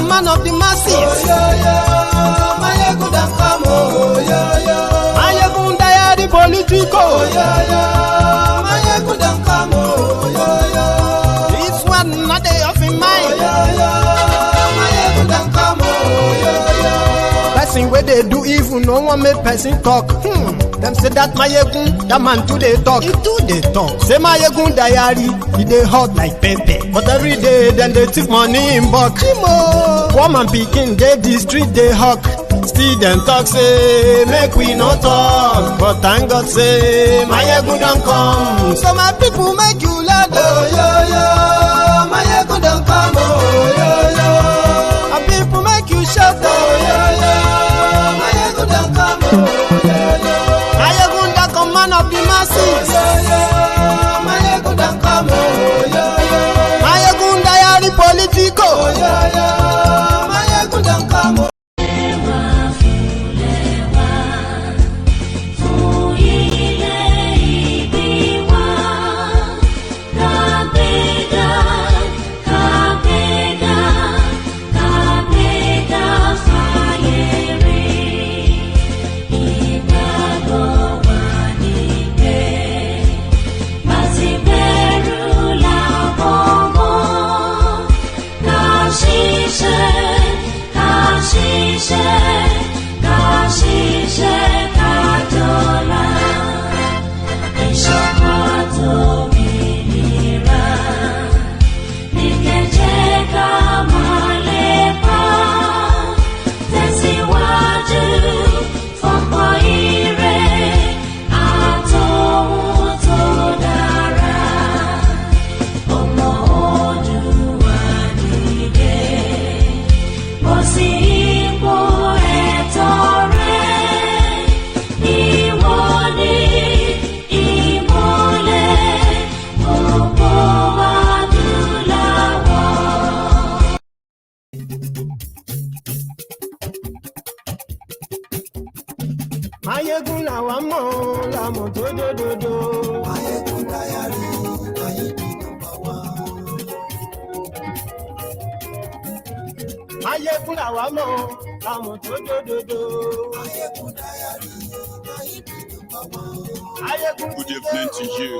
command of the masses. Mayegun don come, Mayegun Kyari political. Mayegun don come, This one not day of in mind. Mayegun don come, Person where they do evil, no one make person talk. Them say that Mayegun, that man too they talk. He too they talk. Say Mayegun Kyari, he dey hot like pepper. But every day then they take money in bulk. Woman picking they the street they hawk. Still them talk say make we no talk. But thank God say Mayegun don come. So my people make you laugh. Mayegun don come, My people make you shout. Mayegun don come, Mayegun the command of the masses. Mayegun don come, Mayegun Kyari political. Mayegun don come. Mayegun làwa mọ̀ làmọ̀ tó dòdòdò. Mayegun Kyari, Kyari number one. Mayegun làwa mọ̀ làmọ̀ tó dòdòdò. Mayegun Kyari, Kyari number one. Good evening to you,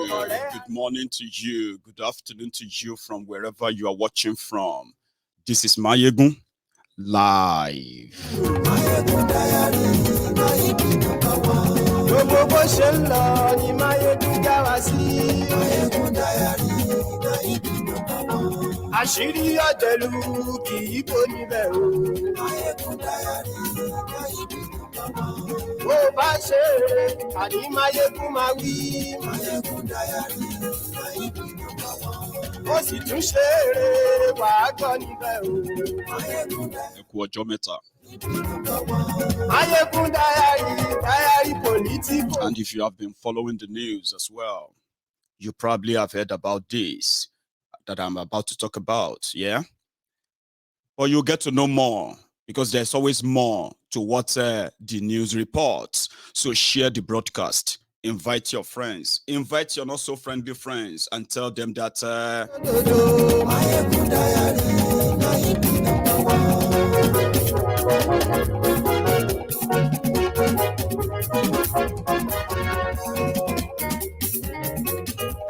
good morning to you, good afternoon to you from wherever you are watching from. This is Mayegun live. Mayegun Kyari, Kyari number one. Gbogbo bó ṣe ń lọ ni Mayegun já wa sí. Mayegun Kyari, Kyari number one. Àṣírí ọ̀jẹ̀lú kì í bò níbẹ̀ o. Mayegun Kyari, Kyari number one. Bó bá ṣe eré, àní Mayegun máa wí. Mayegun Kyari, Kyari number one. Ó sì tún ṣe eré, wàá gbọ́ níbẹ̀ o. Mayegun Ẹ kú ọjọ́ mẹ́ta. Mayegun Kyari political. And if you have been following the news as well, you probably have heard about this that I'm about to talk about, yeah? But you'll get to know more because there's always more to what the news reports. So share the broadcast. Invite your friends. Invite your not so friendly friends and tell them that Mayegun Kyari, Kyari number one.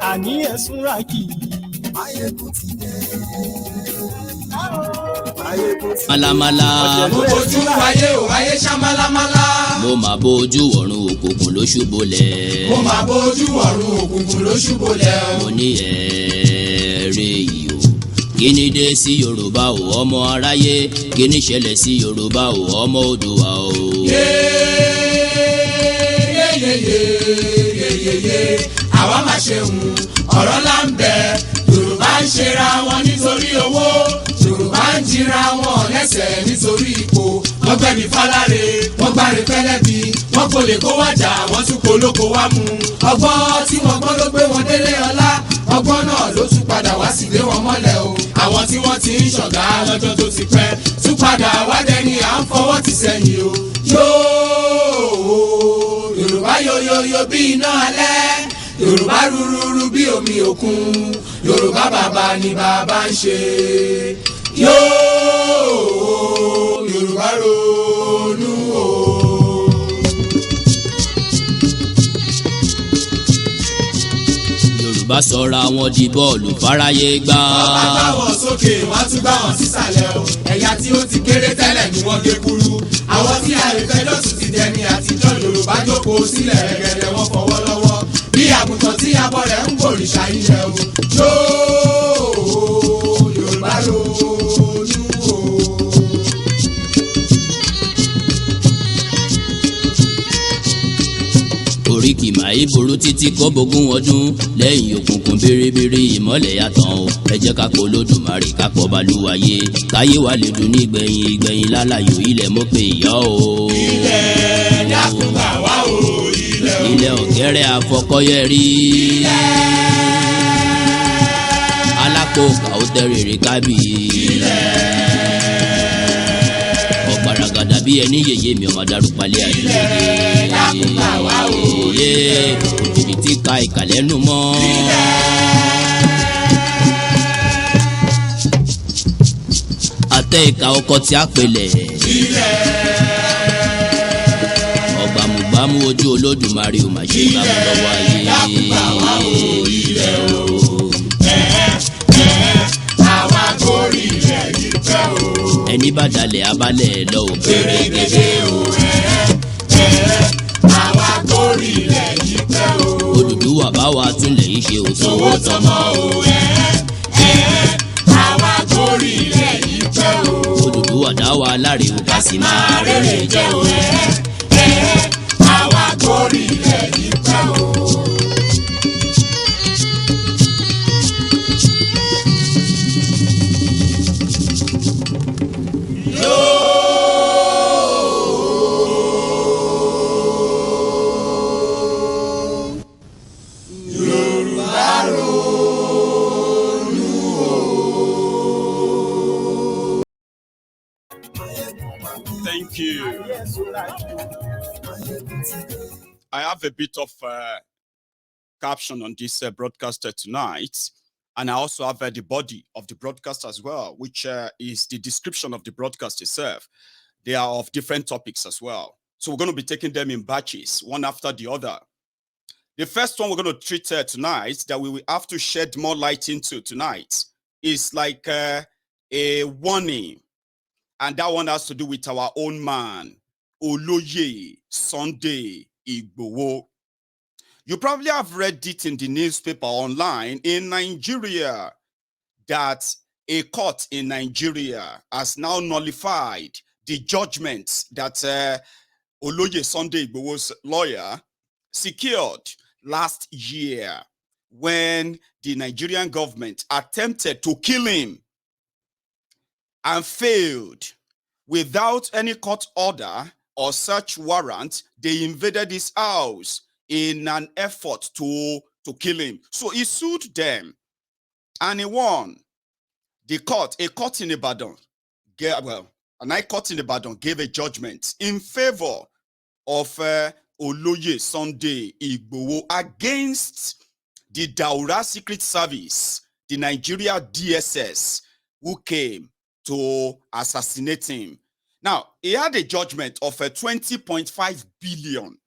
Àní ẹ̀sùn rà kì í. Mayegun ti dé. Malamala. Mo bójú ayé ò ayé ṣá malamala. Mo máa bójú ọ̀run òkùnkùn ló ṣubúlẹ̀. Mo máa bójú ọ̀run òkùnkùn ló ṣubúlẹ̀ o. Mo ní ẹ̀ẹ́rẹ́ yìí o. Kí ni dé sí Yorùbá o ọmọ aráyé? Kí ni ṣẹlẹ̀ sí Yorùbá o ọmọ Oòduà o? Yéyéyéyéyéyé àwa máa ṣe ọ̀rọ̀ là ń bẹ. Yorùbá ń ṣera wọn nítorí owó. Yorùbá ń jìra wọn lẹ́sẹ̀ nítorí ipò. Wọ́n gbẹ̀bí fáláre, wọ́n gbáre pẹ́lẹ́bí. Wọ́n kò lè kó wájà, wọ́n tún kó lóko wá mú. Ọgbọ́n tí wọ́n gbọ́n ló gbé wọn délé ọlá. Ọgbọ́n náà ló tún padà wá sí lé wọn mọ́lẹ̀ o. Àwọn tí wọ́n ti ń ṣọ̀gá lọ́jọ́ tó ti pẹ́. Tún padà wá dẹni à ń fọwọ́ ti sẹ́yìn o. Yóò Yorùbá yoyoyo bí iná alẹ́. Yorùbá rúrúrú bí omi òkun. Yorùbá bàbá ni bàbá ń ṣe. Yóò Yorùbá sọra wọn di bọ́ọ̀lù fáráyé gbá. Bàbá gbá wọn sókè wọ́n tún gbá wọn sísàlẹ̀ o. Ẹ̀yà tí ó ti kéré tẹ́lẹ̀ ni wọ́n gé kúrú. Àwọn tí àrífẹ́jọ́ tún ti dẹni àtijọ́ Yorùbá jókòó sílẹ̀ rẹ̀gẹ̀dẹ̀ wọn fọwọ́ lọ́wọ́. Bí àgùntàn tí abọ́ rẹ̀ ń gbòrìṣà ilẹ̀ o. Yóò Yorùbá ronú o. Oríkì màí burú títí kó bógún ọdún lẹ́yìn òkùnkùn bèrèbèrè ìmọ́lẹ̀ yàtọ̀ o. Ẹ jẹ́ ká pọ̀ Olódùmarè ká pọ̀ Balùwàyé káyé wa lè dùn ní ìgbẹ̀yìn ìgbẹ̀yìn lálàyò ilẹ̀ mọ́ pé ìyá o. Ilẹ̀ dákun gbà wá o ilẹ̀ o. Ilẹ̀ ọ̀gẹ́rẹ́ àfọkọ́yẹrí. Alákòókà ó tẹ́rẹ̀ẹ́rẹ́ kábì. Ọ̀gbaragada bí ẹni yèyé mi ọmọ darúpalẹ̀ àdúgbò. Dákun gbà wá o. Òjijì tí ka ìkàlẹ́nu mọ́. Àtẹ ìka ọkọ tí a pèlè. Ọ̀gbàmùgbàmù ojú Olódùmarè ò mà ṣe gbàmù lọ́wọ́ ayé. Dákun gbà wá o ilẹ̀ o. Àwa gorí ilẹ̀ yìí pẹ́ o. Ẹni bá dalẹ̀ abalẹ̀ lọ ò Gbèrègèdè o. Àwa gorí ilẹ̀ yìí pẹ́ o. Odùduwà bá wa túnlẹ̀ yìí ṣe òtún. Owó tọmọ o. Àwa gorí ilẹ̀ yìí pẹ́ o. Odùduwà dá wa láre o ká sì máa Rere jẹ́ o. Àwa gorí ilẹ̀ yìí pẹ́ o. Thank you. I have a bit of caption on this broadcaster tonight, and I also have the body of the broadcast as well, which is the description of the broadcast itself. They are of different topics as well. So we're going to be taking them in batches, one after the other. The first one we're going to treat tonight, that we will have to shed more light into tonight, is like a warning. And that one has to do with our own man, Oloye Sunday Igboho. You probably have read it in the newspaper online in Nigeria that a court in Nigeria has now nullified the judgment that Oloye Sunday Igboho's lawyer secured last year when the Nigerian government attempted to kill him and failed. Without any court order or search warrant, they invaded his house in an effort to kill him. So he sued them and he won. The court, a court in Ibadan, an high court in Ibadan gave a judgment in favor of Oloye Sunday Igboho against the Daura Secret Service, the Nigeria DSS, who came to assassinate him. Now, he had a judgment of 20.5 billion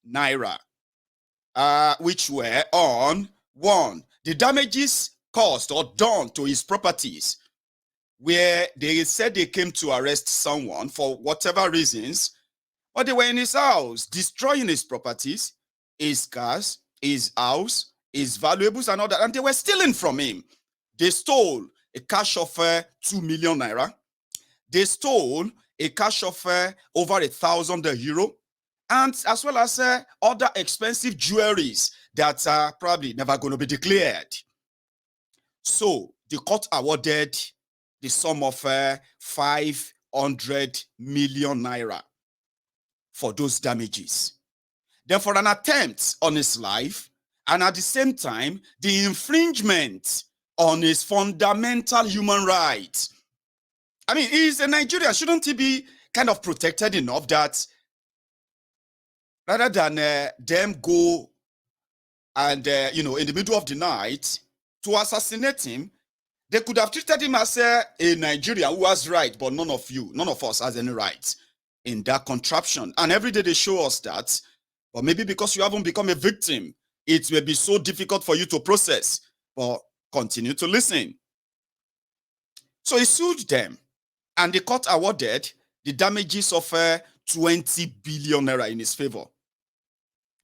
naira, which were on, one, the damages caused or done to his properties, where they said they came to arrest someone for whatever reasons, but they were in his house, destroying his properties, his cars, his house, his valuables and all that, and they were stealing from him. They stole a cash of 2 million naira. They stole a cash of over 1,000 euro, and as well as other expensive jewelries that are probably never going to be declared. So the court awarded the sum of 500 million naira for those damages. Then for an attempt on his life, and at the same time, the infringement on his fundamental human rights. I mean, he's a Nigerian. Shouldn't he be kind of protected enough that rather than them go and, in the middle of the night to assassinate him, they could have treated him as a Nigerian who has right, but none of us has any right in that contraption. And every day they show us that, but maybe because you haven't become a victim it may be so difficult for you to process, but continue to listen. So he sued them, and the court awarded the damages of 20 billion naira in his favor.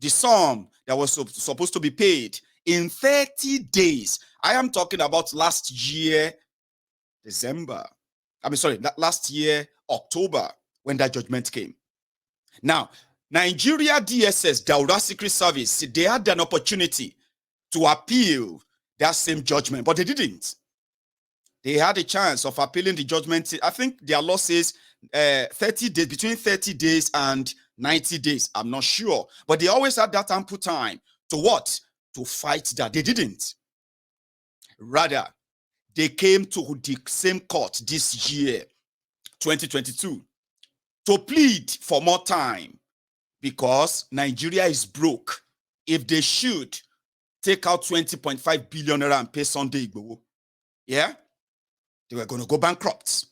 The sum that was supposed to be paid in 30 days. I am talking about last year, last year, October, when that judgment came. Now, Nigeria DSS, Daura Secret Service, they had an opportunity to appeal that same judgment, but they didn't. They had a chance of appealing the judgment. I think their law says 30 days, between 30 days and 90 days. I'm not sure. But they always had that ample time to what? To fight that. They didn't. Rather, they came to the same court this year, 2022, to plead for more time because Nigeria is broke. If they should take out 20.5 billion naira and pay Sunday Igboho, yeah, they were going to go bankrupt.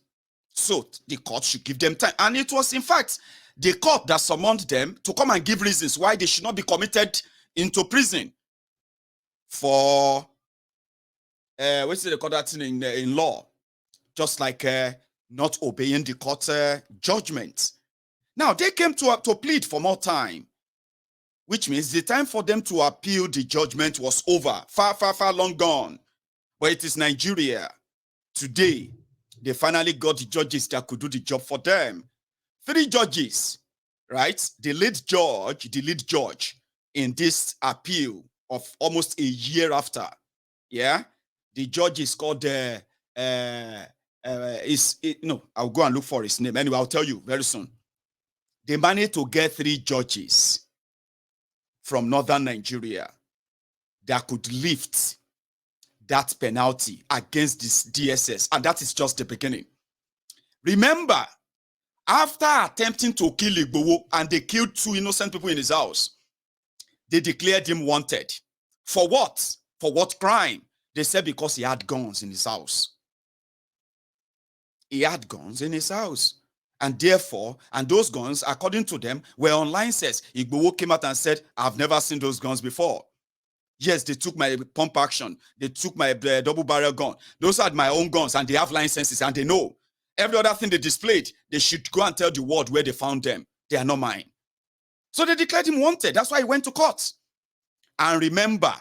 So the court should give them time. And it was, in fact, the court that summoned them to come and give reasons why they should not be committed into prison for, what's it they call that thing in law? Just like not obeying the court judgment. Now, they came to plead for more time, which means the time for them to appeal the judgment was over, far, far, far long gone. But it is Nigeria. Today, they finally got the judges that could do the job for them. 3 judges, right? The lead judge in this appeal of almost a year after. Yeah, the judge is called I'll go and look for his name. Anyway, I'll tell you very soon. They managed to get 3 judges from northern Nigeria that could lift that penalty against this DSS, and that is just the beginning. Remember, after attempting to kill Igboho, and they killed 2 innocent people in his house, they declared him wanted. For what? For what crime? They said because he had guns in his house. He had guns in his house. And therefore, and those guns, according to them, were on license. Igboho came out and said, I've never seen those guns before. Yes, they took my pump action. They took my double barrel gun. Those are my own guns, and they have licenses, and they know. Every other thing they displayed, they should go and tell the world where they found them. They are not mine. So they declared him wanted. That's why he went to court. And remember,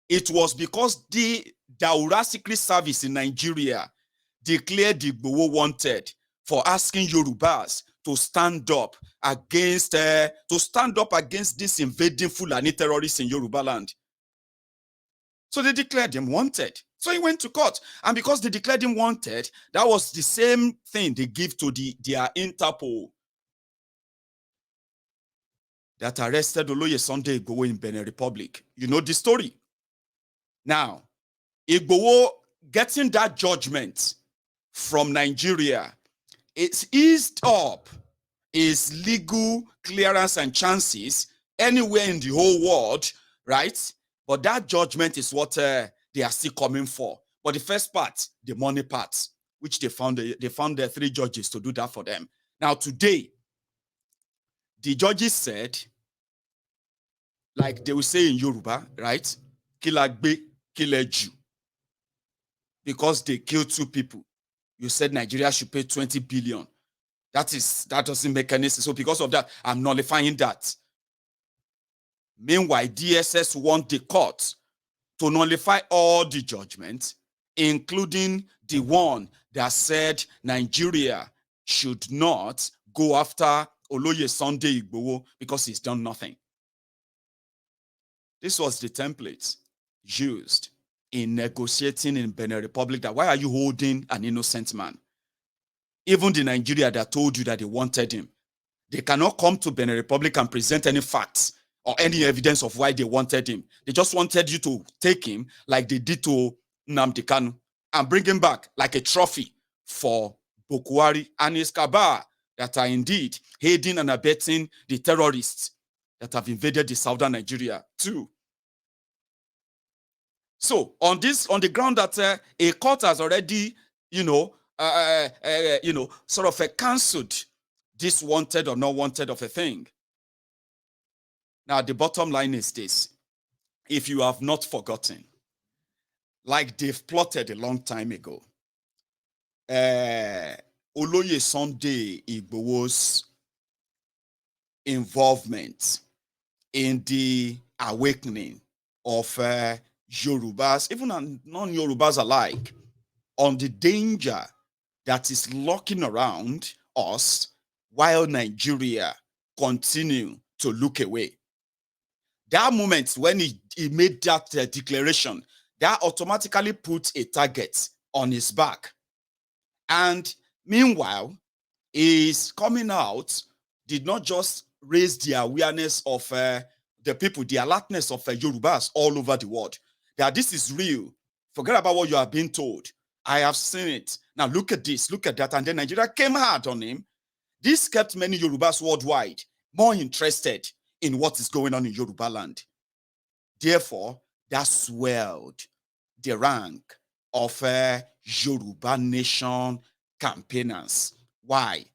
it was because the Daura Secret Service in Nigeria declared Igboho wanted for asking Yorubas to stand up against this invading Fulani terrorists in Yoruba land. So they declared him wanted. So he went to court. And because they declared him wanted, that was the same thing they give to their Interpol that arrested Oloye Sunday Igboho in Benin Republic. You know the story. Now, Igboho getting that judgment from Nigeria, it's eased up his legal clearance and chances anywhere in the whole world, right? But that judgment is what they are still coming for. But the first part, the money part, which they found the 3 judges to do that for them. Now today, the judges said, like they will say in Yoruba, right? Kilagbe, kileju. Because they killed 2 people. You said Nigeria should pay 20 billion. That doesn't make any sense. So because of that, I'm nullifying that. Meanwhile, DSS want the court to nullify all the judgments, including the one that said Nigeria should not go after Oloye Sunday Igboho because he's done nothing. This was the template used in negotiating in Benin Republic that why are you holding an innocent man? Even the Nigeria that told you that they wanted him, they cannot come to Benin Republic and present any facts or any evidence of why they wanted him. They just wanted you to take him like they did to Nnamdi Kanu and bring him back like a trophy for Bokwari and his cabal that are indeed aiding and abetting the terrorists that have invaded the southern Nigeria too. So on the ground that a court has already, sort of cancelled this wanted or not wanted of a thing. Now the bottom line is this: if you have not forgotten, like they've plotted a long time ago, Oloye Sunday Igboho's involvement in the awakening of Yorubas, even non-Yorubas alike, on the danger that is lurking around us while Nigeria continue to look away. That moment when he made that declaration, that automatically put a target on his back. And meanwhile, his coming out did not just raise the awareness of the people, the alertness of Yorubas all over the world, that this is real. Forget about what you are being told. I have seen it. Now look at this, look at that. And then Nigeria came hard on him. This kept many Yorubas worldwide more interested in what is going on in Yoruba land. Therefore, that swelled the rank of Yoruba nation campaigners. Why?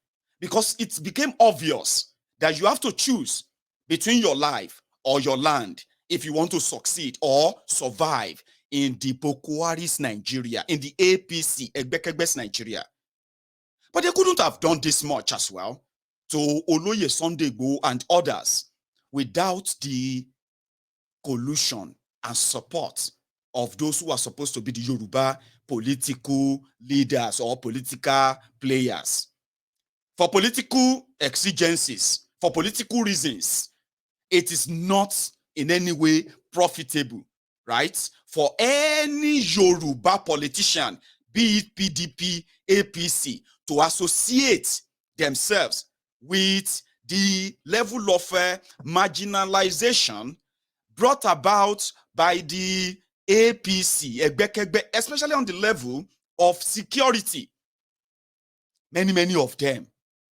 Because it became obvious that you have to choose between your life or your land if you want to succeed or survive in the Boko Haram's Nigeria, in the APC, Egbekegbe's Nigeria. But they couldn't have done this much as well to Oloye Sunday Igboho and others without the collusion and support of those who are supposed to be the Yoruba political leaders or political players. For political exigencies, for political reasons, it is not in any way profitable, right? For any Yoruba politician, be it PDP, APC, to associate themselves with the level of marginalization brought about by the APC, especially on the level of security. Many of them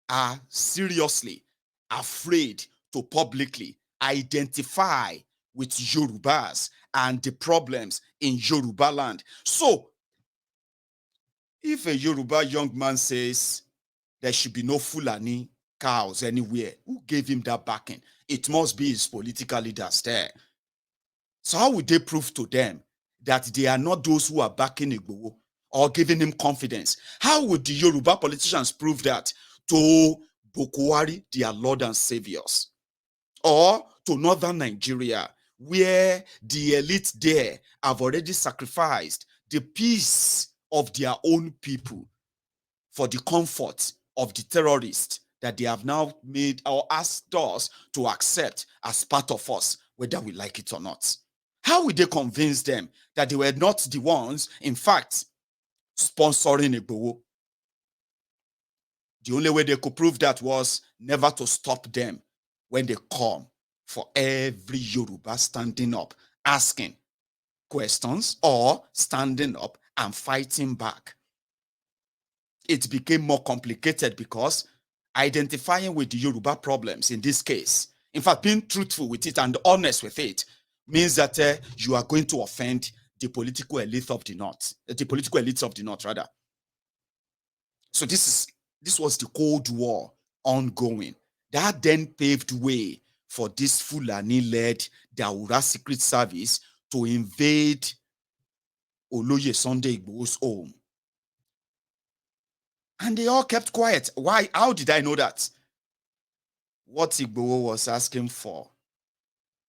are seriously afraid to publicly identify with Yorubas and the problems in Yoruba land. So, if a Yoruba young man says there should be no Fulani cows anywhere, who gave him that backing? It must be his political leaders there. So how would they prove to them that they are not those who are backing Igboho or giving him confidence? How would the Yoruba politicians prove that to Boko Haram, their Lord and Saviors? Or to northern Nigeria, where the elite there have already sacrificed the peace of their own people for the comfort of the terrorists that they have now made or asked us to accept as part of us, whether we like it or not. How will they convince them that they were not the ones, in fact, sponsoring Igboho? The only way they could prove that was never to stop them when they come for every Yoruba standing up, asking questions or standing up and fighting back. It became more complicated because identifying with the Yoruba problems in this case, in fact, being truthful with it and honest with it, means that you are going to offend the political elite of the North, the political elites of the North, rather. So this was the Cold War ongoing. That then paved way for this Fulani-led Daura Secret Service to invade Oloye Sunday Igboho's home. And they all kept quiet. Why? How did I know that? What Igboho was asking for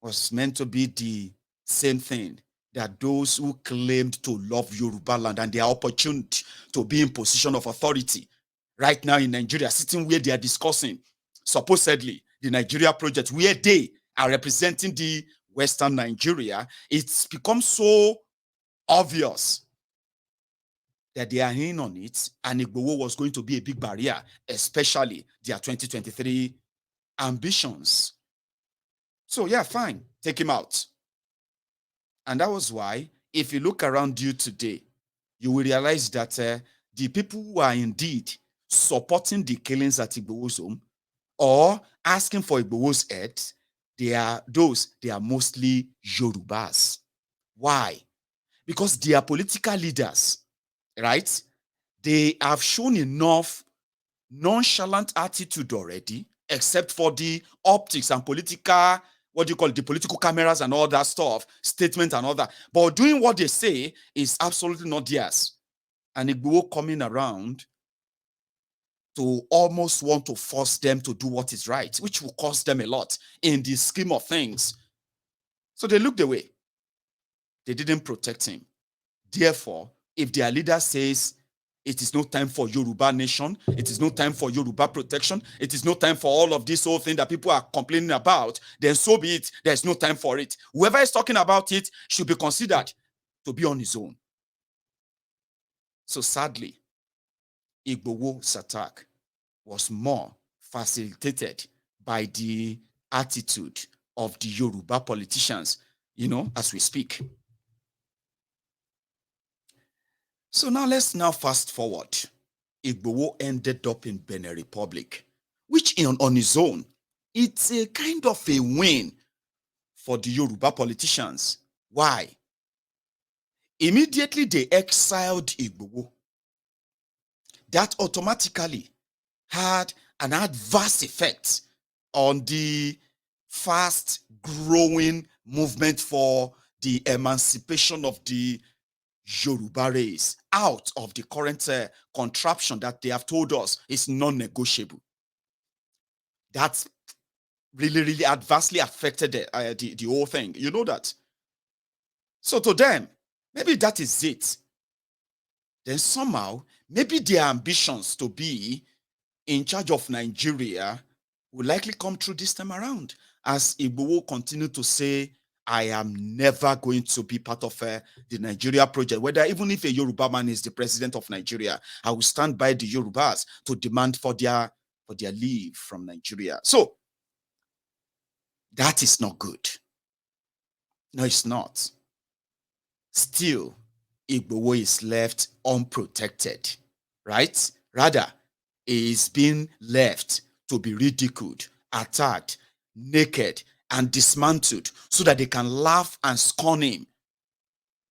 was meant to be the same thing that those who claimed to love Yoruba land and their opportunity to be in position of authority right now in Nigeria, sitting where they are discussing, supposedly, the Nigeria project, where they are representing the Western Nigeria, it's become so obvious that they are in on it, and Igboho was going to be a big barrier, especially their 2023 ambitions. So yeah, fine, take him out. And that was why, if you look around you today, you will realize that the people who are indeed supporting the killings at Igboho's home or asking for Igboho's head, they are mostly Yorubas. Why? Because they are political leaders, right? They have shown enough nonchalant attitude already, except for the optics and political what do you call it, the political cameras and all that stuff, statement and all that. But doing what they say is absolutely not theirs. And Igboho coming around to almost want to force them to do what is right, which will cost them a lot in the scheme of things. So they looked away. They didn't protect him. Therefore, if their leader says it is no time for Yoruba nation, it is no time for Yoruba protection, it is no time for all of this whole thing that people are complaining about, then so be it. There's no time for it. Whoever is talking about it should be considered to be on his own. So sadly, Igboho's attack was more facilitated by the attitude of the Yoruba politicians, as we speak. So now let's fast forward. Igboho ended up in Benin Republic, which on its own, it's a kind of a win for the Yoruba politicians. Why? Immediately they exiled Igboho. That automatically had an adverse effect on the fast growing movement for the emancipation of the Yoruba race out of the current contraption that they have told us is non-negotiable. That's really, really adversely affected the whole thing. You know that. So to them, maybe that is it. Then somehow, maybe their ambitions to be in charge of Nigeria will likely come true this time around, as Igboho continued to say, I am never going to be part of the Nigeria project. Even if a Yoruba man is the president of Nigeria, I will stand by the Yorubas to demand for their leave from Nigeria. So that is not good. No, it's not. Still, Igboho is left unprotected, right? Rather, he is being left to be ridiculed, attacked, naked, and dismantled so that they can laugh and scorn him.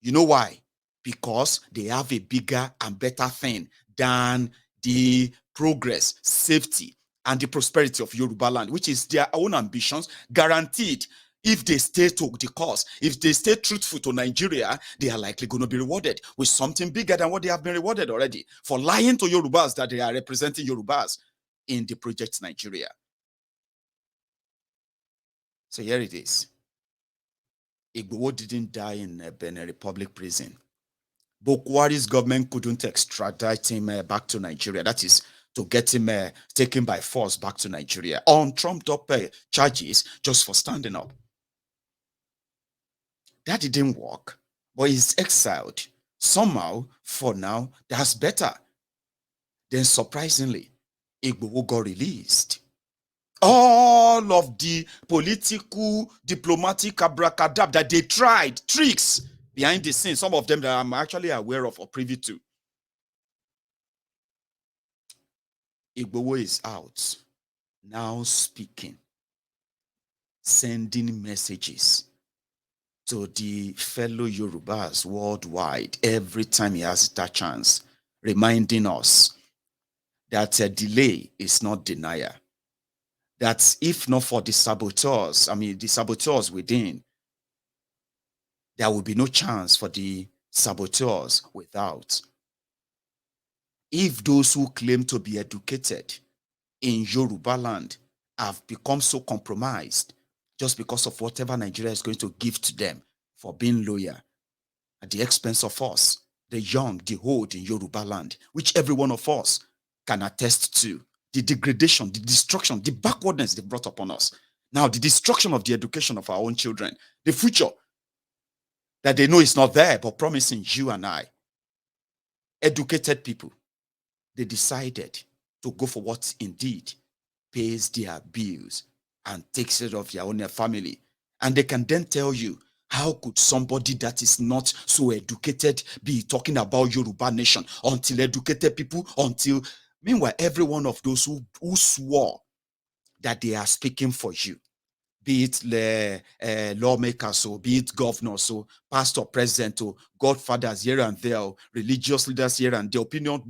You know why? Because they have a bigger and better thing than the progress, safety, and the prosperity of Yoruba land, which is their own ambitions, guaranteed. If they stay to the cause, if they stay truthful to Nigeria, they are likely going to be rewarded with something bigger than what they have been rewarded already for lying to Yorubas that they are representing Yorubas in the project Nigeria. So here it is. Igboho didn't die in Benin Republic prison. Buhari's government couldn't extradite him back to Nigeria. That is, to get him taken by force back to Nigeria on trumped up charges just for standing up. That didn't work, but he's exiled. Somehow, for now, that's better. Then surprisingly, Igboho got released. All of the political, diplomatic abracadabra that they tried, tricks behind the scenes, some of them that I'm actually aware of or privy to. Igboho is out, now speaking, sending messages to the fellow Yorubas worldwide every time he has that chance, reminding us that a delay is not denial. That if not for the saboteurs, the saboteurs within, there will be no chance for the saboteurs without. If those who claim to be educated in Yoruba land have become so compromised just because of whatever Nigeria is going to give to them for being loyal at the expense of us, the young, the old in Yoruba land, which every one of us can attest to, the degradation, the destruction, the backwardness they brought upon us. Now, the destruction of the education of our own children, the future that they know is not there, but promising you and I, educated people, they decided to go for what indeed pays their bills and takes care of their own family. And they can then tell you, how could somebody that is not so educated be talking about Yoruba nation? Until educated people, meanwhile, every one of those who swore that they are speaking for you, be it lawmakers, or be it governors, or pastor, president, or godfathers here and there, religious leaders here and there, opinion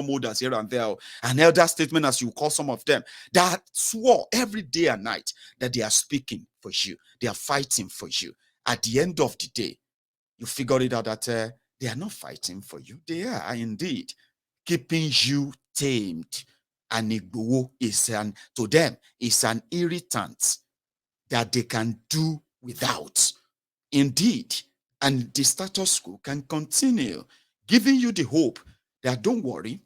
molders here and there, an elder statement, as you call some of them, that swore every day and night that they are speaking for you, they are fighting for you. At the end of the day, you figure it out that they are not fighting for you. They are indeed keeping you tamed. And Igboho to them is an irritant that they can do without. Indeed, and the status quo can continue, giving you the hope that don't worry,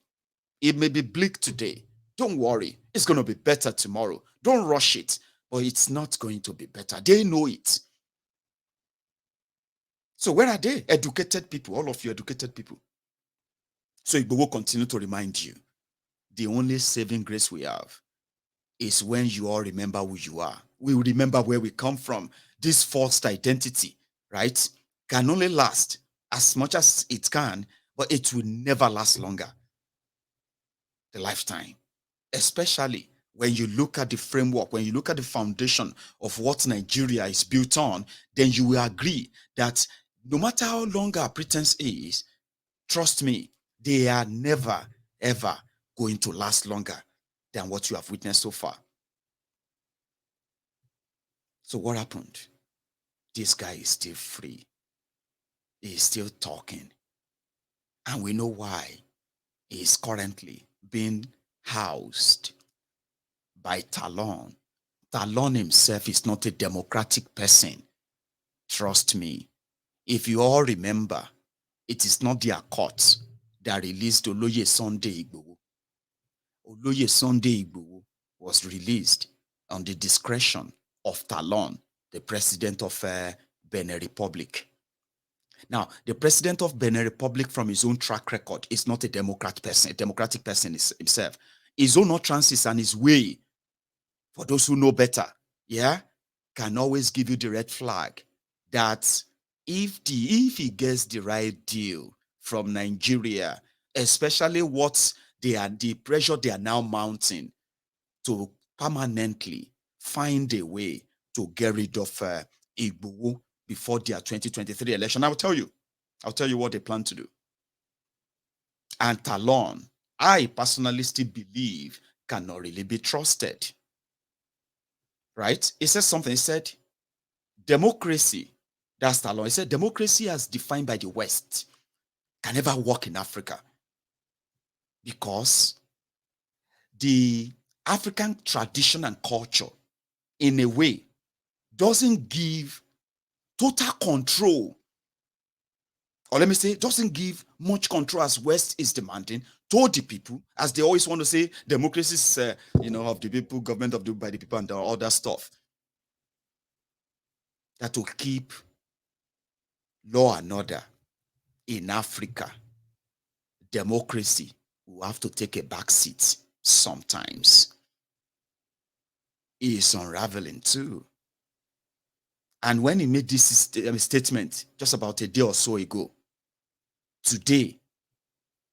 it may be bleak today. Don't worry, it's going to be better tomorrow. Don't rush it, but it's not going to be better. They know it. So where are they? Educated people, all of you educated people. So Igboho will continue to remind you, the only saving grace we have is when you all remember who you are. We remember where we come from. This forced identity, right, can only last as much as it can, but it will never last longer. The lifetime, especially when you look at the framework, when you look at the foundation of what Nigeria is built on, then you will agree that no matter how long our pretense is, trust me, they are never, ever going to last longer than what you have witnessed so far. So what happened? This guy is still free. He is still talking. And we know why. He is currently being housed by Talon. Talon himself is not a democratic person. Trust me. If you all remember, it is not their court that released Oloye Sunday Igboho. Oloye Sunday Igboho was released on the discretion of Talon, the president of Benin Republic. Now, the president of Benin Republic, from his own track record, is not a democratic person himself. His own utterances and his way, for those who know better, yeah, can always give you the red flag that if he gets the right deal from Nigeria, especially the pressure they are now mounting to permanently find a way to get rid of Igboho before their 2023 election, I'll tell you what they plan to do. And Talon, I personally still believe, cannot really be trusted. Right? He said something. He said, democracy, that's Talon. He said, democracy as defined by the West can never work in Africa because the African tradition and culture, in a way, doesn't give total control, or let me say, doesn't give much control as West is demanding to the people, as they always want to say, democracy is, of the people, government of the by the people, and all that stuff. That will keep law and order in Africa. Democracy will have to take a back seat sometimes. It is unraveling too. And when he made this statement just about a day or so ago, today,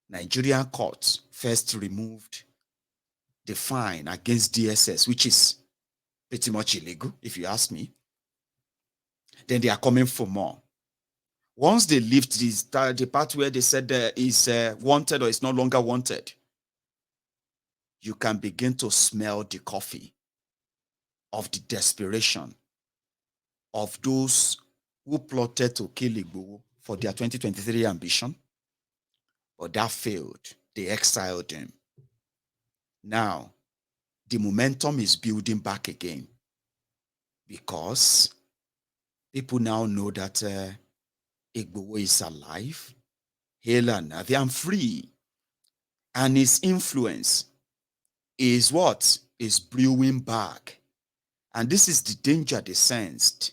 Nigerian courts first removed the fine against DSS, which is pretty much illegal, if you ask me. Then they are coming for more. Once they lift the part where they said is wanted or is no longer wanted, you can begin to smell the coffee of the desperation of those who plotted to kill Igboho for their 2023 ambition, but that failed. They exiled him. Now, the momentum is building back again because people now know that Igboho is alive, hale and healthy and free, and his influence is what is brewing back. And this is the danger they sensed.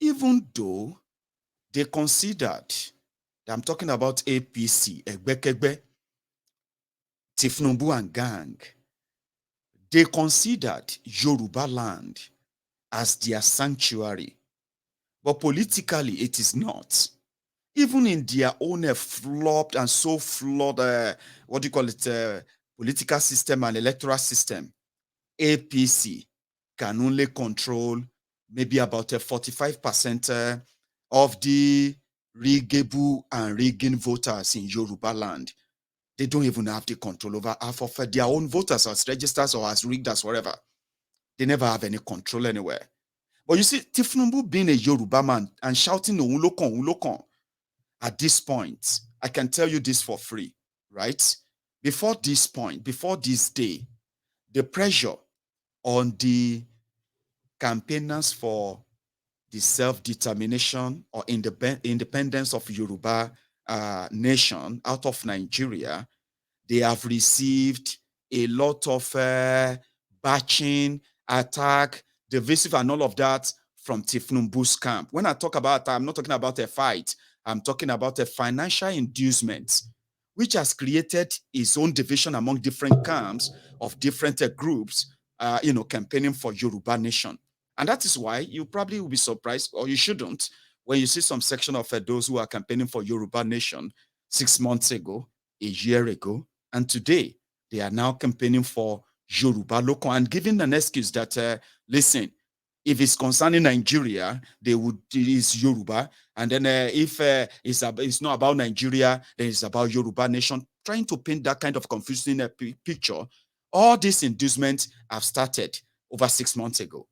Even though they considered, I'm talking about APC, Egbekegbe, Tifnumbu and gang, they considered Yoruba land as their sanctuary. But politically, it is not. Even in their own flopped and so flawed, political system and electoral system, APC can only control maybe about 45% of the riggable and rigging voters in Yoruba land. They don't even have the control over half of their own voters as registers or as rigged as whatever. They never have any control anywhere. But you see, Tifnumbu being a Yoruba man and shouting Ulokon, at this point, I can tell you this for free, right? Before this point, before this day, the pressure on the campaigners for the self-determination or independence of Yoruba nation out of Nigeria, they have received a lot of batching, attack, divisive, and all of that from Tifnumbu's camp. When I talk about, I'm not talking about a fight. I'm talking about a financial inducement, which has created its own division among different camps of different groups, campaigning for Yoruba nation. And that is why you probably will be surprised, or you shouldn't, when you see some section of those who are campaigning for Yoruba nation 6 months ago, a year ago, and today they are now campaigning for Yoruba local and giving an excuse that, listen, if it's concerning Nigeria, it is Yoruba. And then if it's not about Nigeria, then it's about Yoruba nation, trying to paint that kind of confusing picture. All these inducements have started over 6 months ago.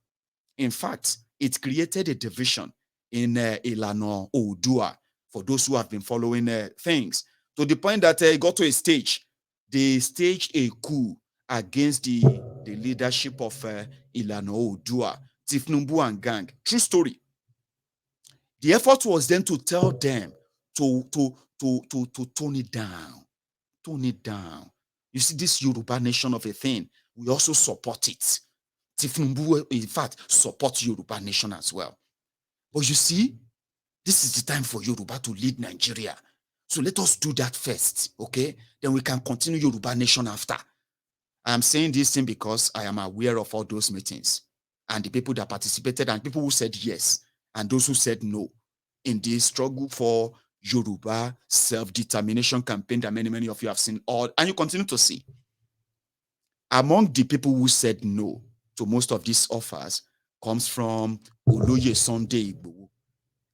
In fact, it created a division in Ilano Oodua for those who have been following things, to the point that it got to a stage. They staged a coup against the leadership of Ilano Oodua, Tifnumbu and gang. True story. The effort was then to tell them to tone it down. Tone it down. You see, this Yoruba nation of a thing, we also support it. Tifnumbu, in fact, supports Yoruba nation as well. But you see, this is the time for Yoruba to lead Nigeria. So let us do that first, okay? Then we can continue Yoruba nation after. I am saying this thing because I am aware of all those meetings and the people that participated and people who said yes and those who said no in the struggle for Yoruba self-determination campaign that many of you have seen all, and you continue to see. Among the people who said no to most of these offers comes from Oloye Sunday Igboho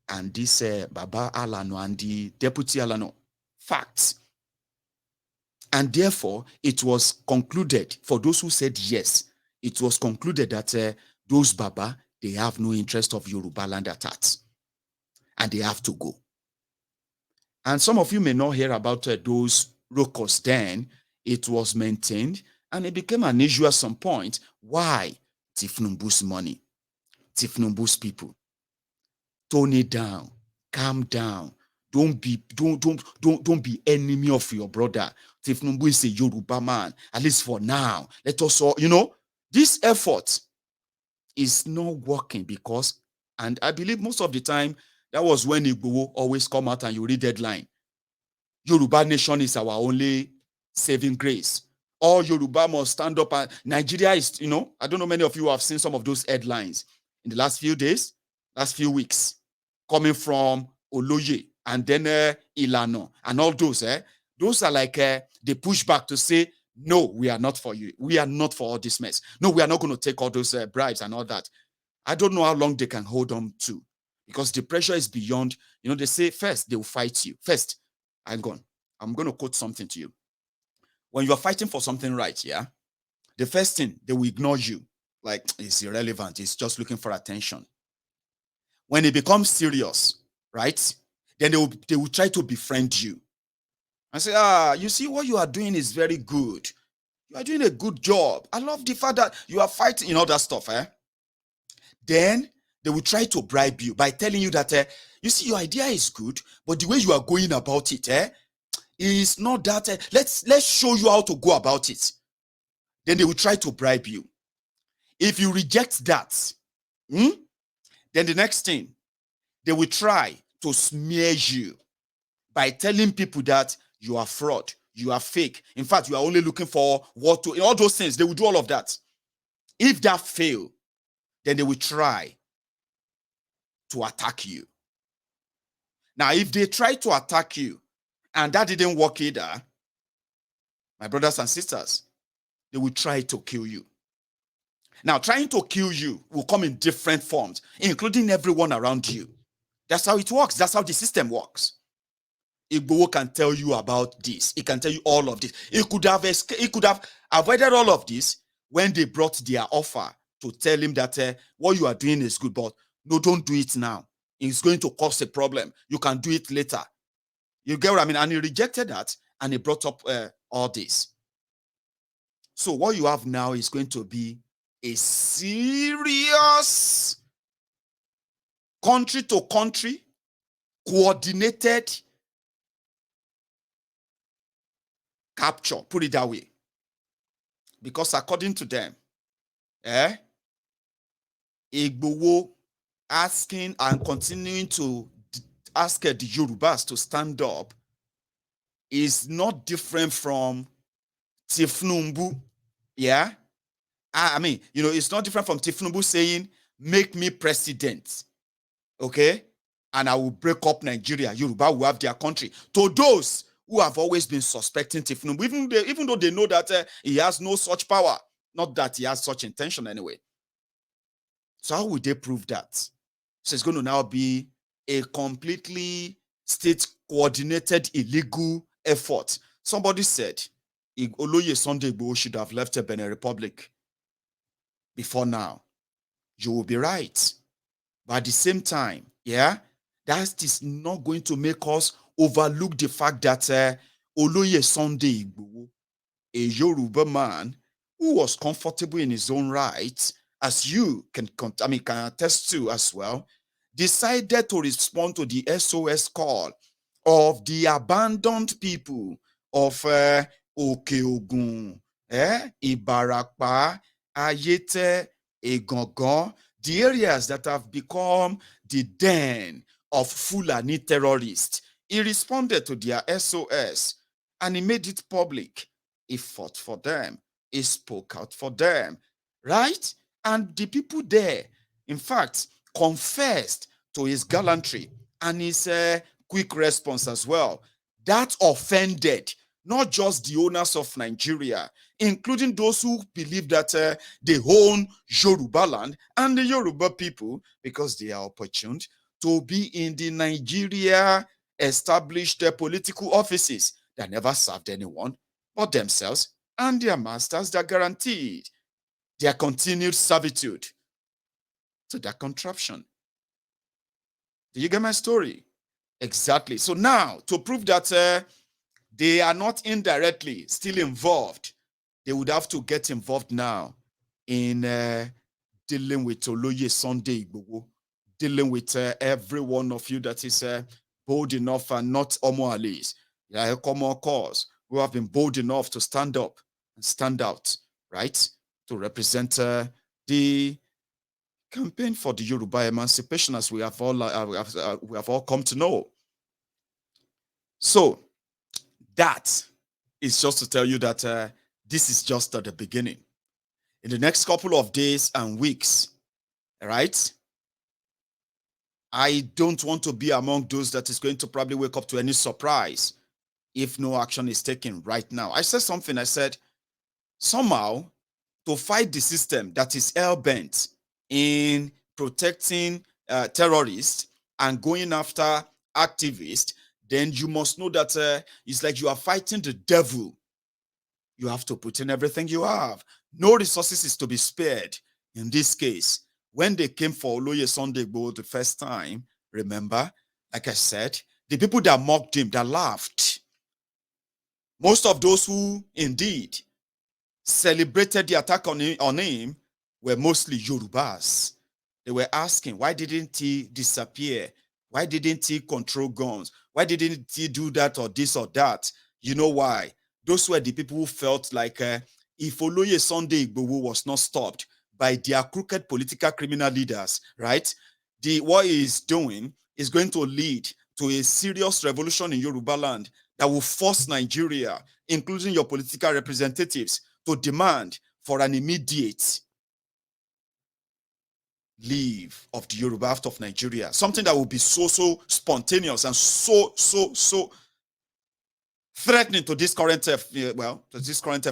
and this Baba Alano and the Deputy Alano. Facts. And therefore, it was concluded, for those who said yes, it was concluded that those Baba, they have no interest of Yoruba land at heart. And they have to go. And some of you may not hear about those rokos then. It was maintained, and it became an issue at some point. Why? Tifnumbu's money, Tifnumbu's people. Tone it down, calm down. Don't be enemy of your brother. Tifnumbu is a Yoruba man, at least for now. Let us all, this effort is not working because, and I believe most of the time, that was when Igboho always come out and you read deadline. Yoruba nation is our only saving grace. All Yoruba must stand up, and Nigeria is, I don't know many of you have seen some of those headlines in the last few days, last few weeks, coming from Oloye and then Ilano and all those. Those are like the pushback to say, no, we are not for you. We are not for all this mess. No, we are not going to take all those bribes and all that. I don't know how long they can hold on to because the pressure is beyond, they say first they will fight you. First, I'm going to quote something to you. When you are fighting for something right, yeah, the first thing, they will ignore you. Like, it's irrelevant. It's just looking for attention. When it becomes serious, right, then they will try to befriend you. And say, you see, what you are doing is very good. You are doing a good job. I love the fact that you are fighting, all that stuff. Then they will try to bribe you by telling you that, you see, your idea is good, but the way you are going about it, is not that. Let's show you how to go about it. Then they will try to bribe you. If you reject that, then the next thing, they will try to smear you by telling people that you are fraud, you are fake. In fact, you are only looking for all those things. They will do all of that. If that fails, then they will try to attack you. Now, if they try to attack you and that didn't work either, my brothers and sisters, they will try to kill you. Now, trying to kill you will come in different forms, including everyone around you. That's how it works. That's how the system works. Igboho can tell you about this. He can tell you all of this. He could have avoided all of this when they brought their offer to tell him that what you are doing is good, but no, don't do it now. It's going to cause a problem. You can do it later. You get what I mean? And he rejected that, and he brought up all this. So what you have now is going to be a serious country to country coordinated capture, put it that way. Because according to them, Igboho asking and continuing to ask the Yorubas to stand up is not different from Tifnumbu. Yeah? I mean, it's not different from Tifnumbu saying, make me president. Okay? And I will break up Nigeria. Yoruba will have their country. To those who have always been suspecting Tifnumbu, even though they know that he has no such power. Not that he has such intention anyway. So how will they prove that? So it's going to now be a completely state-coordinated illegal effort. Somebody said Oloye Sunday Igboho should have left the Benin Republic before now. You will be right. But at the same time, that is not going to make us overlook the fact that Oloye Sunday Igboho, a Yoruba man who was comfortable in his own right, as you can attest to as well, decided to respond to the SOS call of the abandoned people of Okeogun, Ibarapa, Ayete, Egongon, the areas that have become the den of Fulani terrorists. He responded to their SOS and he made it public. He fought for them. He spoke out for them, right? And the people there, in fact, confessed to his gallantry and his quick response as well. That offended not just the owners of Nigeria, including those who believe that they own Yoruba land and the Yoruba people, because they are opportune to be in the Nigeria established political offices that never served anyone but themselves and their masters that guaranteed their continued servitude to that contraption. Do you get my story? Exactly. So now, to prove that they are not indirectly still involved, they would have to get involved now in dealing with Oloye Sunday Igboho, dealing with every one of you that is bold enough and not Omoalis, a common cause, who have been bold enough to stand up and stand out, right? To represent the campaign for the Yoruba emancipation, as we have all come to know. So that is just to tell you that this is just at the beginning. In the next couple of days and weeks, right? I don't want to be among those that is going to probably wake up to any surprise if no action is taken right now. I said something. I said, somehow, to fight the system that is hell-bent in protecting terrorists and going after activists, then you must know that it's like you are fighting the devil. You have to put in everything you have. No resources is to be spared. In this case, when they came for Oloye Sunday Igboho the first time, remember, like I said, the people that mocked him, that laughed, most of those who indeed celebrated the attack on him were mostly Yorubas. They were asking, why didn't he disappear? Why didn't he control guns? Why didn't he do that or this or that? You know why? Those were the people who felt like if Oloye Sunday Igboho was not stopped by their crooked political criminal leaders, right? What he is doing is going to lead to a serious revolution in Yoruba land that will force Nigeria, including your political representatives, to demand for an immediate leave of the Yoruba out of Nigeria. Something that will be so spontaneous and so threatening to this current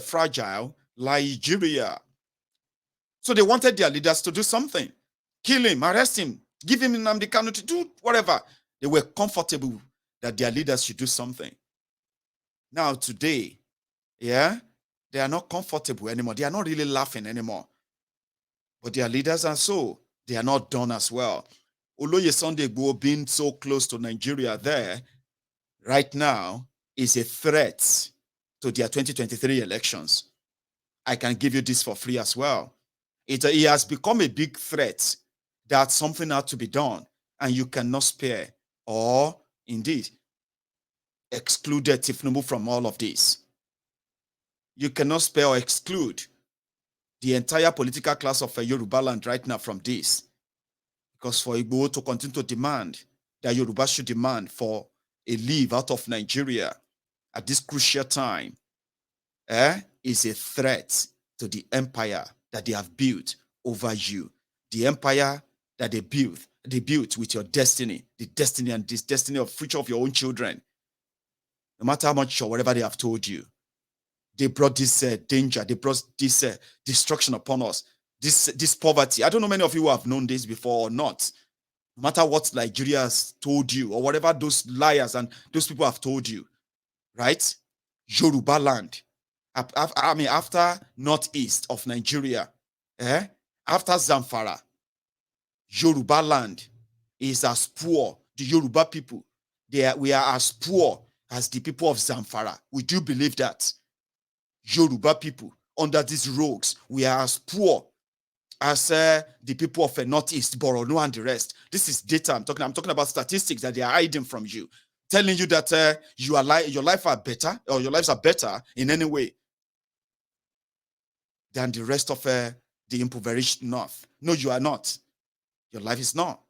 fragile Nigeria. So they wanted their leaders to do something. Kill him, arrest him, give him Nnamdi Kanu to do whatever. They were comfortable that their leaders should do something. Now today, yeah, they are not comfortable anymore. They are not really laughing anymore. But their leaders are so. They are not done as well. Oloye Sunday Igboho being so close to Nigeria there right now is a threat to their 2023 elections. I can give you this for free as well. It has become a big threat that something had to be done and you cannot spare or indeed exclude Tifnubu from all of this. You cannot spare or exclude the entire political class of Yoruba land right now from this. Because for Igboho to continue to demand that Yoruba should demand for a leave out of Nigeria at this crucial time is a threat to the empire that they have built over you. The empire that they built with your destiny, the destiny and this destiny of future of your own children. No matter how much or whatever they have told you, they brought this danger, they brought this destruction upon us, this poverty. I don't know many of you who have known this before or not. No matter what Nigeria has told you or whatever those liars and those people have told you, right? Yoruba land. I mean, after northeast of Nigeria, after Zamfara, Yoruba land is as poor. The Yoruba people, we are as poor as the people of Zamfara. We do believe that. Yoruba people, under these rogues, we are as poor as the people of northeast, Borno and the rest. This is data. I'm talking about statistics that they are hiding from you, telling you that your life are better or your lives are better in any way than the rest of the impoverished north. No, you are not. Your life is not.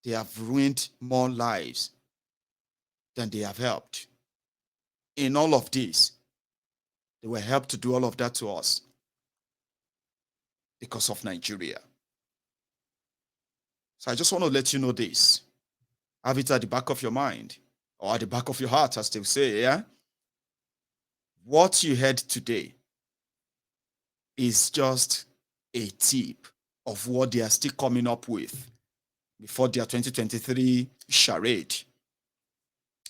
They have ruined more lives than they have helped. In all of this, they were helped to do all of that to us because of Nigeria. So I just want to let you know this. Have it at the back of your mind or at the back of your heart, as they say, yeah? What you heard today is just a tip of what they are still coming up with before their 2023 charade.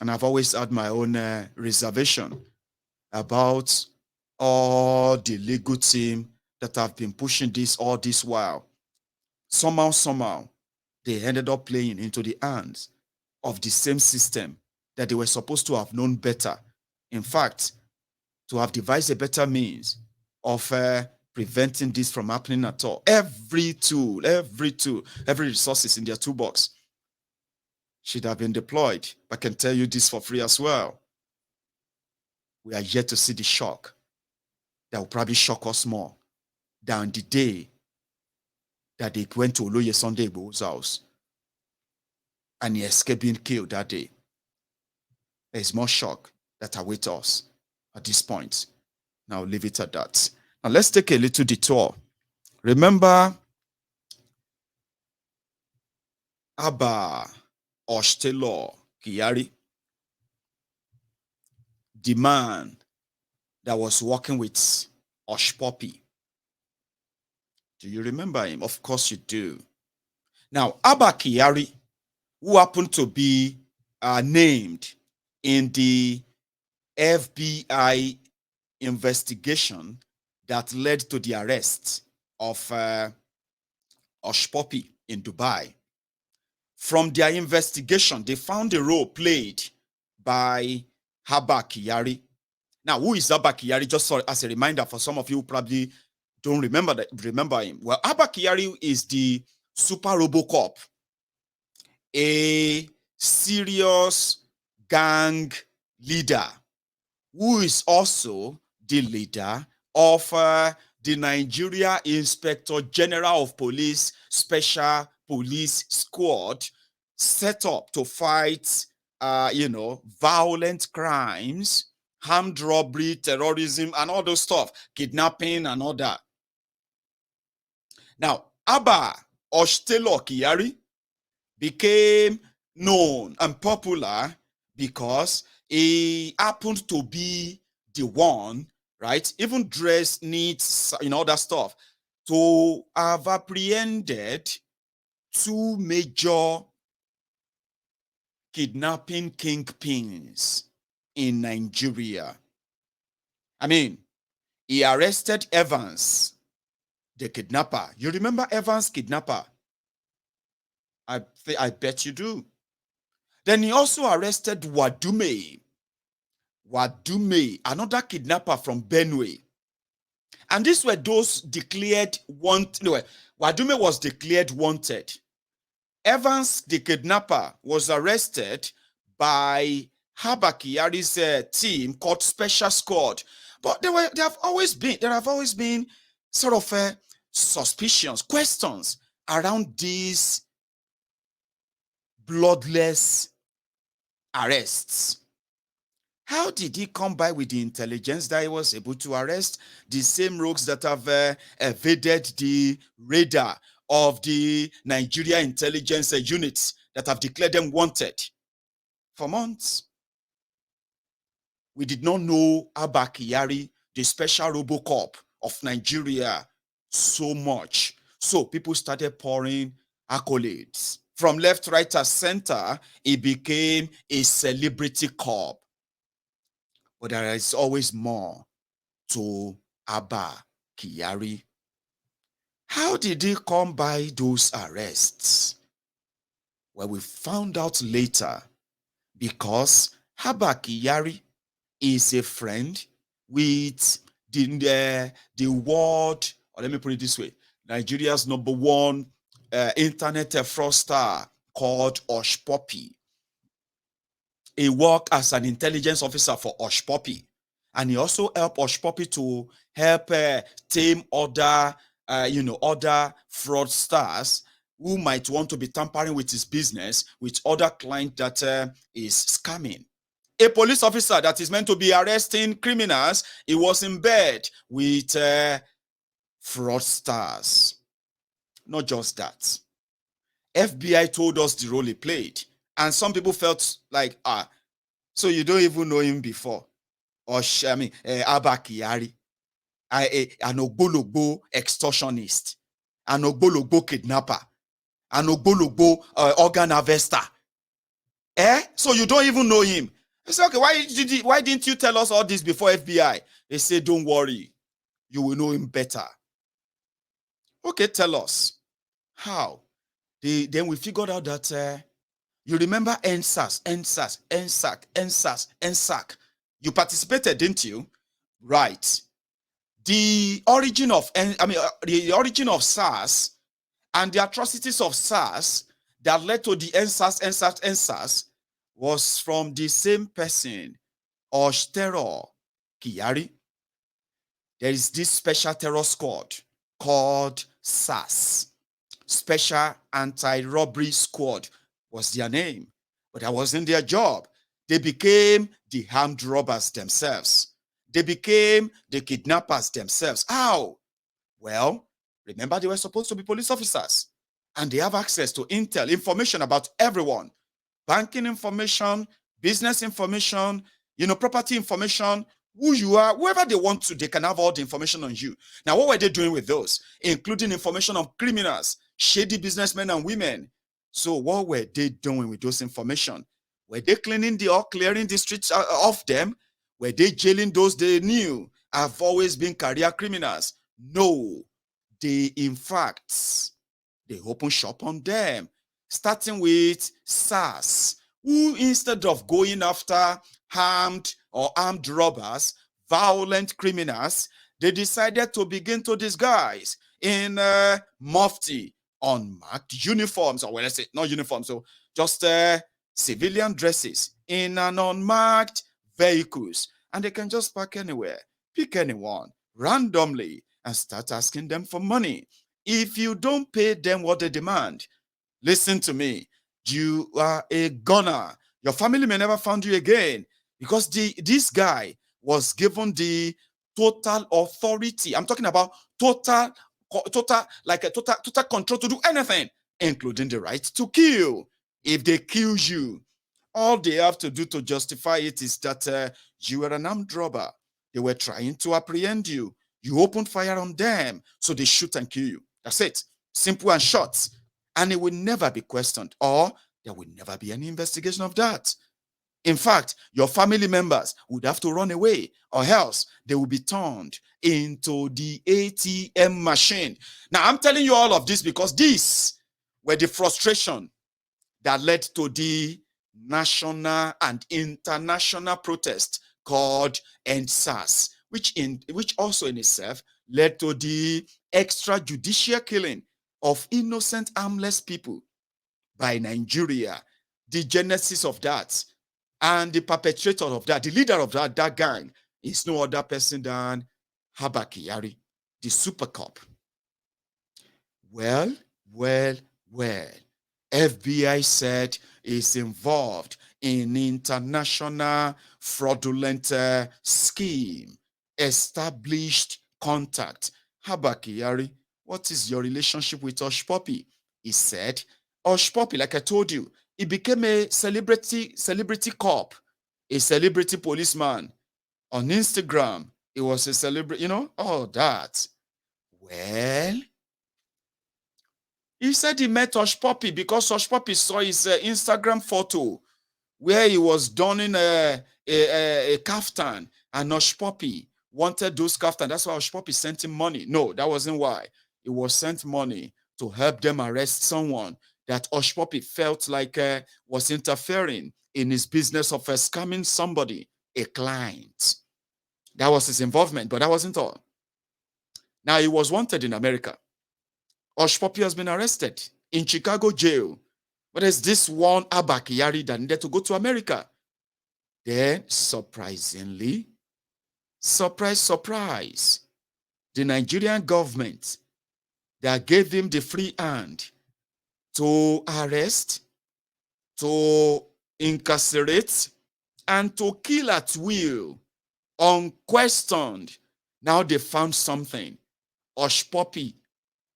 And I've always had my own reservation about all the legal team that have been pushing this all this while. Somehow, they ended up playing into the hands of the same system that they were supposed to have known better. In fact, to have devised a better means of preventing this from happening at all. Every resources in their toolbox should have been deployed. I can tell you this for free as well. We are yet to see the shock that will probably shock us more than the day that they went to Oloye Sunday Igboho's house and he escaped being killed that day. There is more shock that awaits us at this point. Now I'll leave it at that. Now let's take a little detour. Remember ABBA Kyari, the man that was working with Poppy. Do you remember him? Of course you do. Now, ABBA Kyari, who happened to be named in the FBI investigation that led to the arrest of Poppy in Dubai. From their investigation, they found a role played by ABBA Kyari. Now, who is ABBA Kyari? Just as a reminder for some of you who probably don't remember him. Well, ABBA Kyari is the Super Robocop, a serious gang leader who is also the leader of the Nigeria Inspector General of Police Special Police Squad, set up to fight, violent crimes, armed robbery, terrorism, and all those stuff, kidnapping and all that. Now, ABBA Kyari became known and popular because he happened to be the one, right? Even dress needs, other stuff, to have apprehended 2 major kidnapping kingpins in Nigeria. I mean, he arrested Evans, the kidnapper. You remember Evans, kidnapper? I bet you do. Then he also arrested Wadume, another kidnapper from Benue. And these were those declared wanted. No, Wadume was declared wanted. Evans, the kidnapper, was arrested by ABBA Kyari's team called Special Squad. But there have always been sort of suspicions, questions around these bloodless arrests. How did he come by with the intelligence that he was able to arrest the same rogues that have evaded the radar of the Nigeria intelligence units that have declared them wanted for months? We did not know ABBA Kyari, the special Robocop of Nigeria, so much. So people started pouring accolades. From left, right, and center, he became a celebrity cop. But there is always more to ABBA Kyari. How did he come by those arrests? Well, we found out later, because ABBA Kyari is a friend with the world, or let me put it this way, Nigeria's #1 internet fraudster called Hush Puppy. He worked as an intelligence officer for Hush Puppy, and he also helped Hush Puppy to help tame other fraudsters who might want to be tampering with his business with other clients that is scamming. A police officer that is meant to be arresting criminals, he was in bed with fraudsters. Not just that. FBI told us the role he played. And some people felt like, so you don't even know him before. Or, ABBA Kyari, an ogbologbo extortionist, an ogbologbo kidnapper, an ogbologbo organ harvester. So you don't even know him. I said, okay, why didn't you tell us all this before FBI? They said, don't worry, you will know him better. Okay, tell us. How? Then we figured out that you remember NSAS. You participated, didn't you? Right. The origin of SARS and the atrocities of SARS that led to the NSAS was from the same person, Terror Kyari. There is this special terror squad called SARS. Special Anti-Robbery Squad was their name, but that wasn't their job. They became the armed robbers themselves. They became the kidnappers themselves. How? Well, remember, they were supposed to be police officers, and they have access to intel, information about everyone. Banking information, business information, property information, who you are, whoever they want to, they can have all the information on you. Now, what were they doing with those? Including information on criminals, shady businessmen and women. So what were they doing with those information? Were they clearing the streets of them? Were they jailing those they knew have always been career criminals? No. They opened shop on them, starting with SARS, who, instead of going after armed robbers, violent criminals, they decided to begin to disguise in mufti, unmarked uniforms, or let's say not uniforms, so just civilian dresses in an unmarked vehicles, and they can just park anywhere, pick anyone randomly, and start asking them for money. If you don't pay them what they demand, listen to me, you are a goner. Your family may never find you again, because this guy was given the total authority. I'm talking about total control to do anything, including the right to kill. If they kill you, all they have to do to justify it is that you are an armed robber. They were trying to apprehend you. You opened fire on them, so they shoot and kill you. That's it. Simple and short. And it will never be questioned, or there will never be any investigation of that. In fact, your family members would have to run away, or else they will be turned into the ATM machine. Now, I'm telling you all of this because these were the frustration that led to the national and international protest called EndSARS, which also in itself led to the extrajudicial killing of innocent, harmless people by Nigeria. The genesis of that and the perpetrator of that, the leader of that gang, is no other person than ABBA Kyari, the super cop. Well, FBI said is involved in international fraudulent scheme, established contact. ABBA Kyari, what is your relationship with Hush Puppy? He said, Hush Puppy, like I told you, he became a celebrity cop, a celebrity policeman. On Instagram, he was a celebrity, all that. Well, he said he met Hush Puppy because Hush Puppy saw his Instagram photo where he was donning a kaftan, and Hush Puppy wanted those kaftan. That's why Hush Puppy sent him money. No, that wasn't why. It was sent money to help them arrest someone that Hush Puppy felt like was interfering in his business of scamming somebody, a client. That was his involvement, but that wasn't all. Now, he was wanted in America. Hush Puppy has been arrested in Chicago jail. But there's this one ABBA Kyari that needed to go to America. Then, surprisingly, surprise, the Nigerian government that gave him the free hand to arrest, to incarcerate, and to kill at will, unquestioned. Now they found something. Hush Puppy,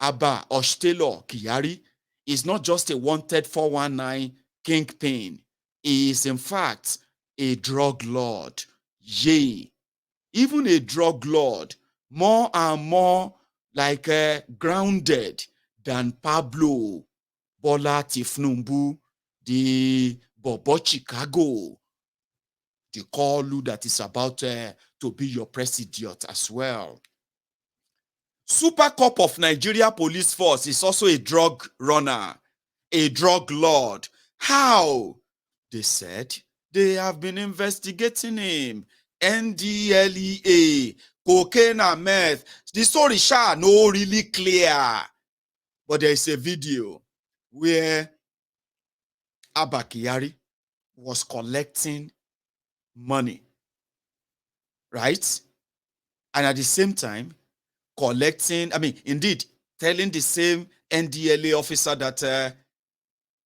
ABBA, Hush Taylor, Kyari is not just a wanted 419 kingpin. He is, in fact, a drug lord. Yea, even a drug lord, more and more like grounded than Pablo Bola Tifnumbu, the Bobo Chicago, the Kolu that is about to be your president as well. Super Cop of Nigeria Police Force is also a drug runner, a drug lord. How? They said they have been investigating him. NDLEA, cocaine and meth. The story no really clear. But there is a video where ABBA Kyari was collecting money, right? And at the same time, telling the same NDLA officer that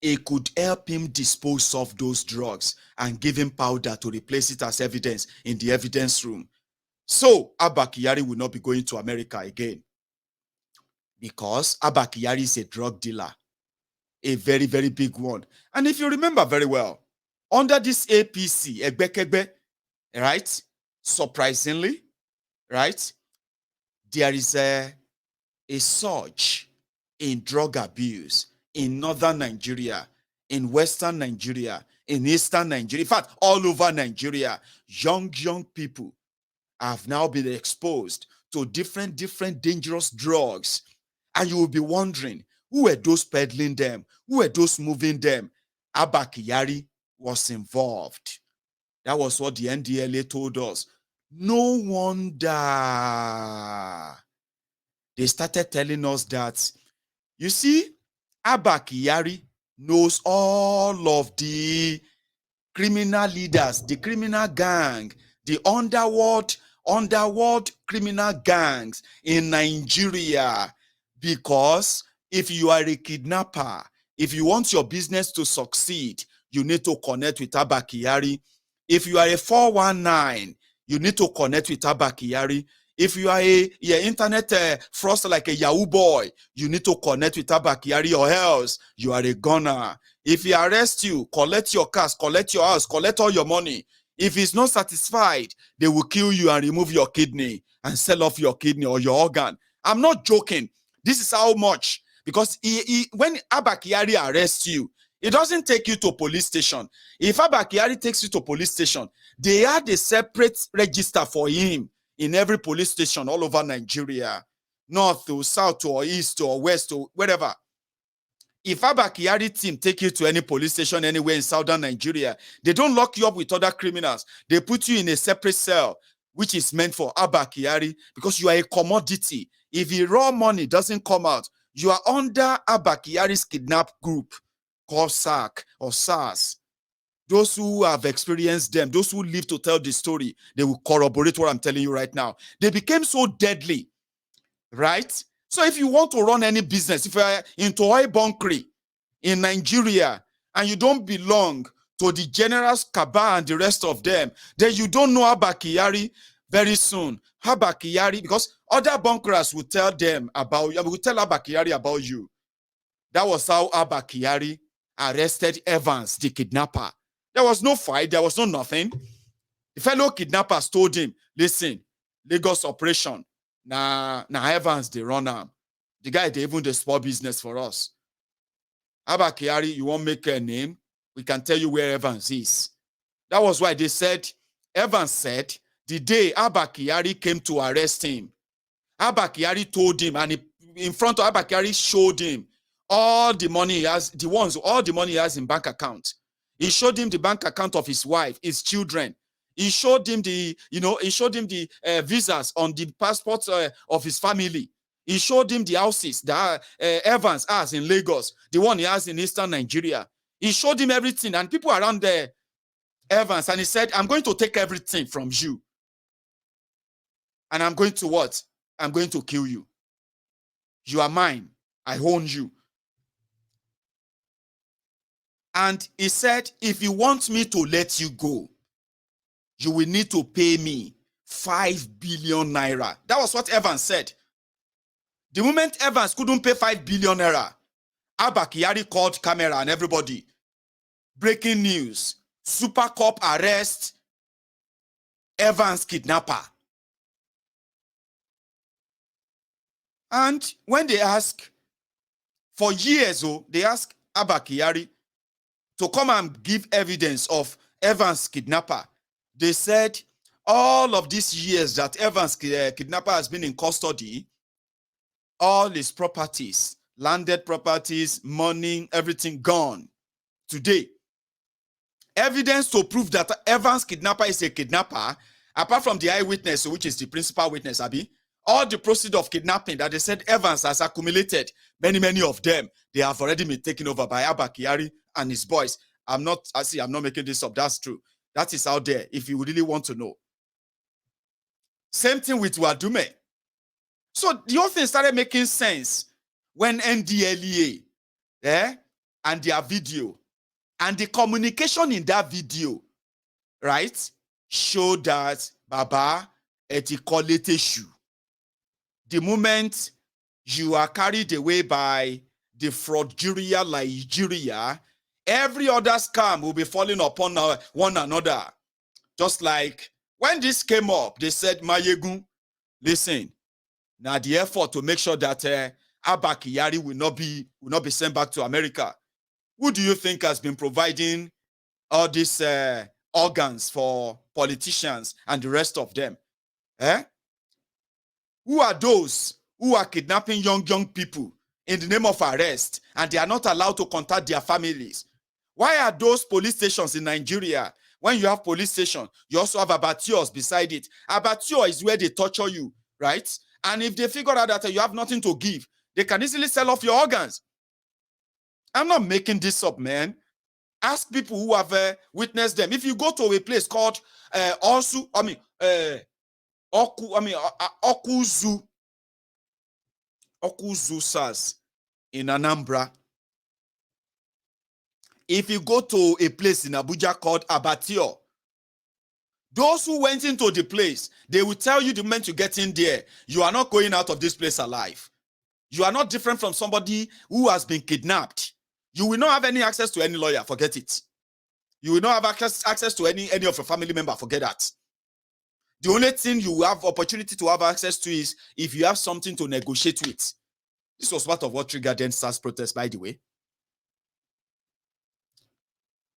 he could help him dispose of those drugs and give him powder to replace it as evidence in the evidence room. So ABBA Kyari will not be going to America again because ABBA Kyari is a drug dealer, a very, very big one. And if you remember very well, under this APC, Egbekegbe, right? Surprisingly, right? There is a surge in drug abuse in northern Nigeria, in western Nigeria, in eastern Nigeria, in fact, all over Nigeria. Young people have now been exposed to different dangerous drugs. And you will be wondering, who were those peddling them? Who were those moving them? ABBA Kyari was involved. That was what the NDLA told us. No wonder they started telling us that, you see, ABBA Kyari knows all of the criminal leaders, the criminal gang, the underworld criminal gangs in Nigeria. Because if you are a kidnapper, if you want your business to succeed, you need to connect with ABBA Kyari. If you are a 419, you need to connect with ABBA Kyari. If you are a internet fraudster like a Yahoo boy, you need to connect with ABBA Kyari, or else you are a gunner. If he arrests you, collect your cars, collect your house, collect all your money. If he's not satisfied, they will kill you and remove your kidney and sell off your kidney or your organ. I'm not joking. This is how much. Because when ABBA Kyari arrests you, it doesn't take you to police station. If ABBA Kyari takes you to police station, they had a separate register for him in every police station all over Nigeria. North to south to or east to or west to wherever. If ABBA Kyari team take you to any police station anywhere in southern Nigeria, they don't lock you up with other criminals. They put you in a separate cell, which is meant for ABBA Kyari, because you are a commodity. If the raw money doesn't come out, you are under ABBA Kyari's kidnap group called SAC or SARS. Those who have experienced them, those who live to tell the story, they will corroborate what I'm telling you right now. They became so deadly, right? So if you want to run any business, if you're into oil bunkering in Nigeria and you don't belong to the generals, Kaba and the rest of them, then you don't know ABBA Kyari very soon. ABBA Kyari, because other bunkerers will tell them about you, will tell ABBA Kyari about you. That was how ABBA Kyari arrested Evans, the kidnapper. There was no fight, there was no nothing. The fellow kidnappers told him, listen, Lagos operation, Nah, Evans, they run am. The guy, they even the small business for us. ABBA Kyari, you won't make a name? We can tell you where Evans is. That was why they said, Evans said, the day ABBA Kyari came to arrest him, ABBA Kyari told him, and in front of ABBA Kyari showed him all the money he has, all the money he has in bank account. He showed him the bank account of his wife, his children. He showed him the, visas on the passports of his family. He showed him the houses that Evans has in Lagos, the one he has in Eastern Nigeria. He showed him everything, and people around there, Evans, and he said, I'm going to take everything from you. And I'm going to what? I'm going to kill you. You are mine. I own you. And he said, if you want me to let you go, you will need to pay me 5 billion naira. That was what Evans said. The moment Evans couldn't pay 5 billion naira, ABBA Kyari called camera and everybody. Breaking news. Super Cop arrest Evans kidnapper. And when they ask, for years, they ask ABBA Kyari to come and give evidence of Evans kidnapper. They said all of these years that Evans kidnapper has been in custody, all his properties, landed properties, money, everything gone. Today, evidence to prove that Evans kidnapper is a kidnapper, apart from the eyewitness, which is the principal witness, Abi, all the proceeds of kidnapping that they said Evans has accumulated, many of them, they have already been taken over by ABBA Kyari and his boys. I'm not making this up. That's true. That is out there if you really want to know. Same thing with Wadume. So the whole thing started making sense when NDLEA and their video and the communication in that video, right, showed that Baba etikolete shoe. The moment you are carried away by the frauduria Nigeria, every other scam will be falling upon one another. Just like when this came up, they said, Mayegun, listen, now the effort to make sure that ABBA Kyari will not be sent back to America. Who do you think has been providing all these organs for politicians and the rest of them? Who are those who are kidnapping young people in the name of arrest, and they are not allowed to contact their families? Why are those police stations in Nigeria, when you have police station, you also have abattoirs beside it? Abattoir is where they torture you, right? And if they figure out that you have nothing to give, they can easily sell off your organs. I'm not making this up, man. Ask people who have witnessed them. If you go to a place called Okuzu SARS in Anambra. If you go to a place in Abuja called Abattoir, those who went into the place, they will tell you the moment you get in there, you are not going out of this place alive. You are not different from somebody who has been kidnapped. You will not have any access to any lawyer. Forget it. You will not have access to any of your family member. Forget that. The only thing you have opportunity to have access to is if you have something to negotiate with. This was part of what triggered the SARS protest, by the way.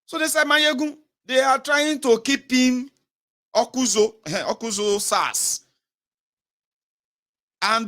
So they said, Mayegun, they are trying to keep him Okuzo SARS. And